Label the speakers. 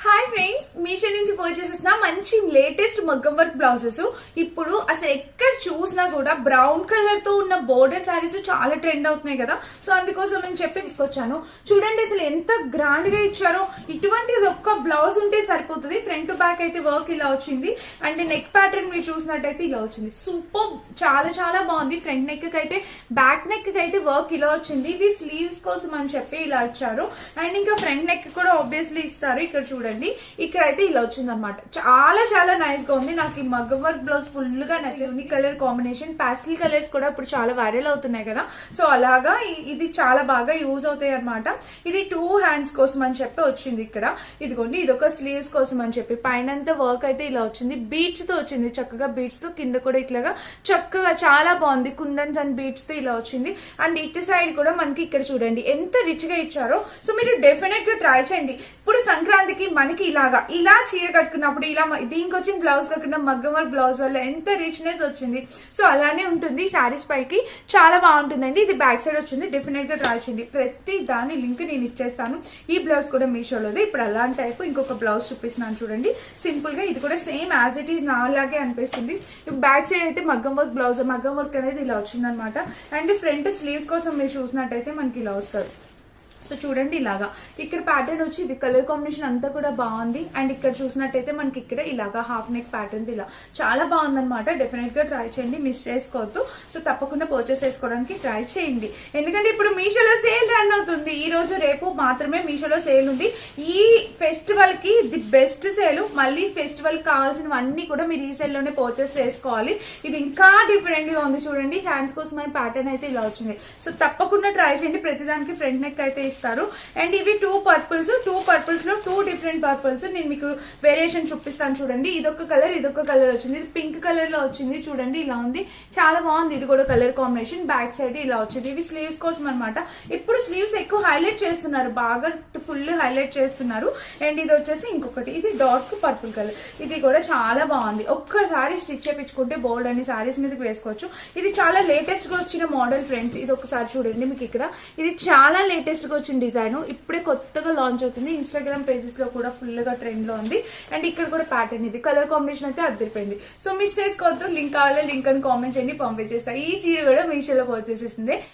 Speaker 1: Hi friends, Meesho నుంచి purchase చేసిన మంచి లేటెస్ట్ మగ్గం వర్క్ బ్లౌజెస్. ఇప్పుడు అసలు ఎక్కడ చూసినా కూడా బ్రౌన్ కలర్ తో ఉన్న బోర్డర్ శారీస్ చాలా ట్రెండ్ అవుతున్నాయి కదా. సో అందుకోసం నేను చెప్పి తీసుకొచ్చాను. చూడండి అసలు ఎంత గ్రాండ్ గా ఇచ్చారో. ఇటువంటి ఒక్క బ్లౌజ్ ఉంటే సరిపోతుంది. ఫ్రంట్ టు బ్యాక్ అయితే వర్క్ ఇలా వచ్చింది. అండ్ నెక్ ప్యాటర్న్ మీరు చూసినట్టయితే ఇలా వచ్చింది. సూపర్, చాలా చాలా బాగుంది. ఫ్రంట్ నెక్ కి అయితే బ్యాక్ నెక్ కి అయితే వర్క్ ఇలా వచ్చింది. ఇవి స్లీవ్స్ కోసం అని చెప్పి ఇలా ఇచ్చారు. అండ్ ఇంకా ఫ్రంట్ నెక్ కూడా ఆబ్వియస్లీ ఇస్తారు. ఇక్కడ చూడండి, ఇక్కడ అయితే ఇలా వచ్చింది అనమాట. చాలా చాలా నైస్ గా ఉంది. నాకు ఈ మగ్గం వర్క్ బ్లౌజ్ ఫుల్ గా నచ్చింది. కలర్ కాంబినేషన్ పాస్టల్ కలర్స్ కూడా ఇప్పుడు చాలా వైరల్ అవుతున్నాయి కదా. సో అలాగా ఇది చాలా బాగా యూజ్ అవుతాయి అనమాట. ఇది 2 హ్యాండ్స్ కోసం అని చెప్పి వచ్చింది. ఇక్కడ ఇదిగోండి, ఇది ఒక స్లీవ్స్ కోసం అని చెప్పి పైన వర్క్ అయితే ఇలా వచ్చింది. బీట్స్ తో వచ్చింది, చక్కగా బీట్స్ తో. కింద కూడా ఇట్లాగా చక్కగా చాలా బాగుంది. కుందన్స్ అండ్ బీట్స్ తో ఇలా వచ్చింది. అండ్ ఇటు సైడ్ కూడా మనకి ఇక్కడ చూడండి ఎంత రిచ్ గా ఇచ్చారో. సో మీరు డెఫినెట్ గా ట్రై చేయండి. ఇప్పుడు సంక్రాంతికి మనకి ఇలా చీర కట్టుకున్నప్పుడు ఇలా దీనికి వచ్చిన బ్లౌజ్ కట్టుకున్న మగ్గం వర్క్ బ్లౌజ్ వల్ల ఎంత రిచ్నెస్ వచ్చింది. సో అలానే ఉంటుంది శారీస్ పైకి, చాలా బాగుంటుందండి. ఇది బ్యాక్ సైడ్ వచ్చింది. డెఫినెట్ గా ట్రై చేయండి. ప్రతి దాని లింక్ నేను ఇచ్చేస్తాను. ఈ బ్లౌజ్ కూడా మీషోలోది. ఇప్పుడు అలాంటి టైప్ ఇంకొక బ్లౌజ్ చూపిస్తున్నాను చూడండి. సింపుల్ గా ఇది కూడా సేమ్ యాజ్ ఇట్ ఈజ్ నాలాగే అనిపిస్తుంది. బ్యాక్ సైడ్ అయితే మగ్గం వర్క్ బ్లౌజ్, మగ్గం వర్క్ అనేది ఇలా వచ్చింది అనమాట. అండ్ ఫ్రంట్ స్లీవ్స్ కోసం మీరు చూసినట్టయితే మనకి ఇలా వస్తారు. సో చూడండి ఇలాగా ఇక్కడ ప్యాటర్న్ వచ్చి ఇది కలర్ కాంబినేషన్ అంతా కూడా బాగుంది. అండ్ ఇక్కడ చూసినట్టయితే మనకి ఇక్కడ ఇలాగా హాఫ్ నెక్ ప్యాటర్న్ ఇలా చాలా బాగుంది అనమాట. డెఫినెట్ గా ట్రై చేయండి, మిస్ చేసుకోవద్దు. సో తప్పకుండా పర్చేస్ చేసుకోవడానికి ట్రై చేయండి. ఎందుకంటే ఇప్పుడు మీషోలో సేల్ రన్ అవుతుంది. ఈ రోజు రేపు మాత్రమే మీషోలో సేల్ ఉంది. ఈ ఫెస్టివల్ కి ది బెస్ట్ సేల్. మళ్ళీ ఫెస్టివల్ కావాల్సినవన్నీ కూడా మీరు ఈ సేల్ లోనే పర్చేస్ చేసుకోవాలి. ఇది ఇంకా డిఫరెంట్ గా ఉంది. చూడండి హ్యాండ్స్ కోసం మన ప్యాటర్న్ అయితే ఇలా వచ్చింది. సో తప్పకుండా ట్రై చేయండి. ప్రతిదానికి ఫ్రంట్ నెక్ అయితే ఇస్తారు. అండ్ ఇవి 2 పర్పుల్స్ లో 2 డిఫరెంట్ పర్పుల్స్. నేను మీకు వేరియేషన్ చూపిస్తాను చూడండి. ఇదొక కలర్, ఇదొక కలర్ వచ్చింది. ఇది పింక్ కలర్ లో వచ్చింది. చూడండి ఇలా ఉంది, చాలా బాగుంది. ఇది కూడా కలర్ కాంబినేషన్. బ్యాక్ సైడ్ ఇలా వచ్చింది. ఇవి స్లీవ్స్ కోసం అనమాట. ఇప్పుడు స్లీవ్స్ ఎక్కువ హైలైట్ చేస్తున్నారు, బాగా ఫుల్ హైలైట్ చేస్తున్నారు. అండ్ ఇది వచ్చేసి ఇంకొకటి, ఇది డార్క్ పర్పుల్ కలర్. ఇది కూడా చాలా బాగుంది. ఒక్కసారి స్టిచ్ చేయించుకుంటే బోల్డ్ అని సారీస్ మీదకి వేసుకోవచ్చు. ఇది చాలా లేటెస్ట్ గా వచ్చిన మోడల్ ఫ్రెండ్స్. ఇది ఒకసారి చూడండి. మీకు ఇక్కడ ఇది చాలా లేటెస్ట్ గా వచ్చిన డిజైన్. ఇప్పుడే కొత్తగా లాంచ్ అవుతుంది. ఇన్స్టాగ్రామ్ పేజెస్ లో కూడా ఫుల్ గా ట్రెండ్ లో ఉంది. అండ్ ఇక్కడ కూడా ప్యాటర్న్, ఇది కలర్ కాంబినేషన్ అయితే అదిరిపోయింది. సో మిస్ చేసుకోవద్దు. లింక్ కావాలి, లింక్ అని కామెంట్ చేయండి, పంపించేస్తా. ఈ చీర కూడా మీషోలో పర్చేస్ చేసింది.